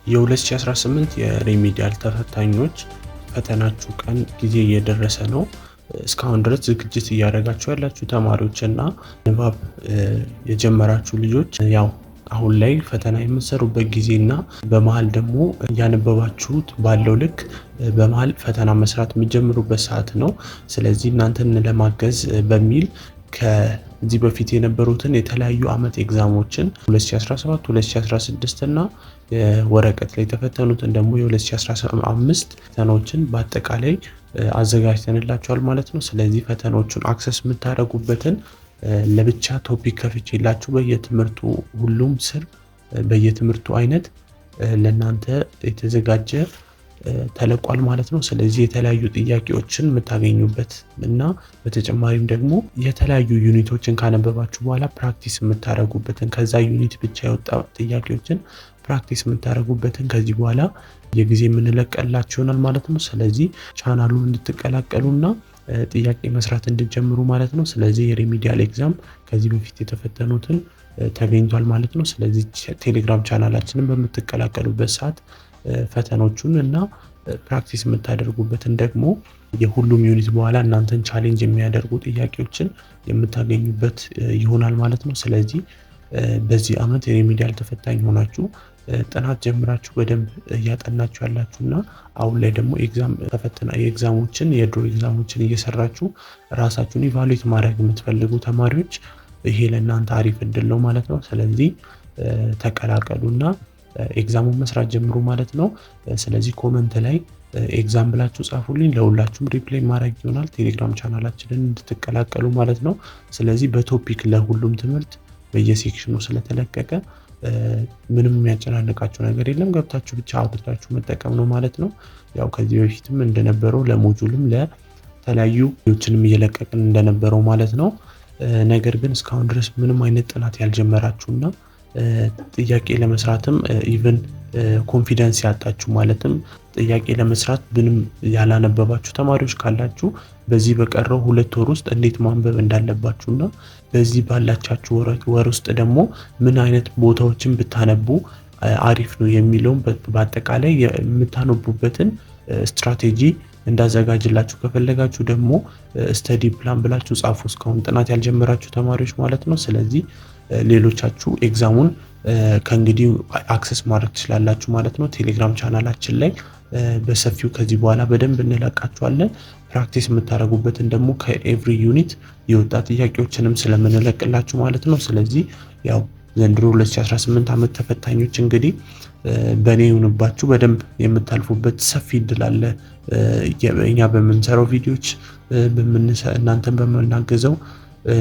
የ2018 የሪሚዲያል ተፈታኞች ፈተናችሁ ቀን ጊዜ እየደረሰ ነው። እስካሁን ድረስ ዝግጅት እያደረጋችሁ ያላችሁ ተማሪዎችና ንባብ የጀመራችሁ ልጆች ያው አሁን ላይ ፈተና የምትሰሩበት ጊዜና በመሃል ደግሞ እያነበባችሁት ባለው ልክ በመሃል ፈተና መስራት የሚጀምሩበት ሰዓት ነው። ስለዚህ እናንተን ለማገዝ በሚል ከዚህ በፊት የነበሩትን የተለያዩ አመት ኤግዛሞችን 2017 2016 እና ወረቀት ላይ የተፈተኑትን ደግሞ የ2015 ፈተናዎችን በአጠቃላይ አዘጋጅተንላችኋል ማለት ነው። ስለዚህ ፈተናዎቹን አክሰስ የምታደርጉበትን ለብቻ ቶፒክ ከፍቼላችሁ በየትምህርቱ ሁሉም ስር በየትምህርቱ አይነት ለእናንተ የተዘጋጀ ተለቋል ማለት ነው። ስለዚህ የተለያዩ ጥያቄዎችን የምታገኙበት እና በተጨማሪም ደግሞ የተለያዩ ዩኒቶችን ካነበባችሁ በኋላ ፕራክቲስ የምታደርጉበትን ከዛ ዩኒት ብቻ የወጣ ጥያቄዎችን ፕራክቲስ የምታደርጉበትን ከዚህ በኋላ የጊዜ የምንለቀላችሁ ይሆናል ማለት ነው። ስለዚህ ቻናሉን እንድትቀላቀሉና ጥያቄ መስራት እንድትጀምሩ ማለት ነው። ስለዚህ የሪሚዲያል ኤግዛም ከዚህ በፊት የተፈተኑትን ተገኝቷል ማለት ነው። ስለዚህ ቴሌግራም ቻናላችንን በምትቀላቀሉበት ሰዓት ፈተኖቹን እና ፕራክቲስ የምታደርጉበትን ደግሞ የሁሉም ዩኒት በኋላ እናንተን ቻሌንጅ የሚያደርጉ ጥያቄዎችን የምታገኙበት ይሆናል ማለት ነው። ስለዚህ በዚህ አመት የሪሚዲያል ተፈታኝ ሆናችሁ ጥናት ጀምራችሁ በደንብ እያጠናችሁ ያላችሁና አሁን ላይ ደግሞ ኤግዛም ተፈተና የኤግዛሞችን የድሮ ኤግዛሞችን እየሰራችሁ ራሳችሁን ኢቫሉዌት ማድረግ የምትፈልጉ ተማሪዎች ይሄ ለእናንተ አሪፍ እድል ነው ማለት ነው። ስለዚህ ተቀላቀሉና ኤግዛሙን መስራት ጀምሩ ማለት ነው። ስለዚህ ኮመንት ላይ ኤግዛም ብላችሁ ጻፉልኝ፣ ለሁላችሁም ሪፕላይ ማድረግ ይሆናል። ቴሌግራም ቻናላችንን እንድትቀላቀሉ ማለት ነው። ስለዚህ በቶፒክ ለሁሉም ትምህርት በየሴክሽኑ ስለተለቀቀ ምንም የሚያጨናንቃችሁ ነገር የለም። ገብታችሁ ብቻ አውጥታችሁ መጠቀም ነው ማለት ነው። ያው ከዚህ በፊትም እንደነበረው ለሞጁልም ለተለያዩ ቪዲዮዎችንም እየለቀቅን እንደነበረው ማለት ነው። ነገር ግን እስካሁን ድረስ ምንም አይነት ጥናት ያልጀመራችሁና ጥያቄ ለመስራትም ኢቭን ኮንፊደንስ ያጣችሁ ማለትም ጥያቄ ለመስራት ምንም ያላነበባችሁ ተማሪዎች ካላችሁ በዚህ በቀረው 2 ወር ውስጥ እንዴት ማንበብ እንዳለባችሁና በዚህ ባላቻችሁ ወር ውስጥ ደግሞ ምን አይነት ቦታዎችን ብታነቡ አሪፍ ነው የሚለውን በአጠቃላይ የምታነቡበትን ስትራቴጂ እንዳዘጋጅላችሁ ከፈለጋችሁ ደግሞ ስተዲ ፕላን ብላችሁ ጻፉ። እስካሁን ጥናት ያልጀመራችሁ ተማሪዎች ማለት ነው። ስለዚህ ሌሎቻችሁ ኤግዛሙን ከእንግዲህ አክሰስ ማድረግ ትችላላችሁ ማለት ነው። ቴሌግራም ቻናላችን ላይ በሰፊው ከዚህ በኋላ በደንብ እንለቃችኋለን። ፕራክቲስ የምታደርጉበትን ደግሞ ከኤቭሪ ዩኒት የወጣ ጥያቄዎችንም ስለምንለቅላችሁ ማለት ነው። ስለዚህ ያው ዘንድሮ 2018 አመት ተፈታኞች እንግዲህ በእኔ ይሁንባችሁ በደንብ የምታልፉበት ሰፊ እድል አለ። እኛ በምንሰራው ቪዲዮዎች እናንተን በምናገዘው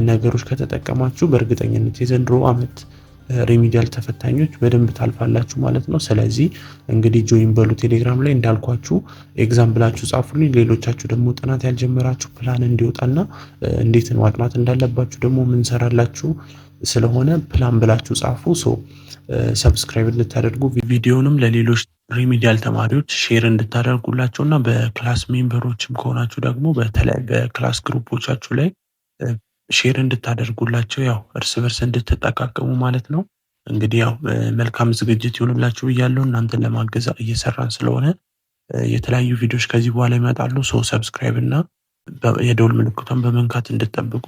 ነገሮች ከተጠቀማችሁ በእርግጠኝነት የዘንድሮ አመት ሪሚዲያል ተፈታኞች በደንብ ታልፋላችሁ ማለት ነው። ስለዚህ እንግዲህ ጆይን በሉ ቴሌግራም ላይ እንዳልኳችሁ ኤግዛም ብላችሁ ጻፉልኝ። ሌሎቻችሁ ደግሞ ጥናት ያልጀመራችሁ ፕላን እንዲወጣና እንዴት ማጥናት እንዳለባችሁ ደግሞ ምን ሰራላችሁ ስለሆነ ፕላን ብላችሁ ጻፉ። ሰብስክራይብ እንድታደርጉ ቪዲዮንም ለሌሎች ሪሚዲያል ተማሪዎች ሼር እንድታደርጉላቸውና በክላስ ሜምበሮችም ከሆናችሁ ደግሞ በተለይ በክላስ ግሩፖቻችሁ ላይ ሼር እንድታደርጉላቸው ያው እርስ በርስ እንድትጠቃቀሙ ማለት ነው። እንግዲህ ያው መልካም ዝግጅት ይሁንላችሁ ብያለሁ። እናንተን ለማገዝ እየሰራን ስለሆነ የተለያዩ ቪዲዮዎች ከዚህ በኋላ ይመጣሉ። ሰብስክራይብ እና የደውል ምልክቷን በመንካት እንድትጠብቁ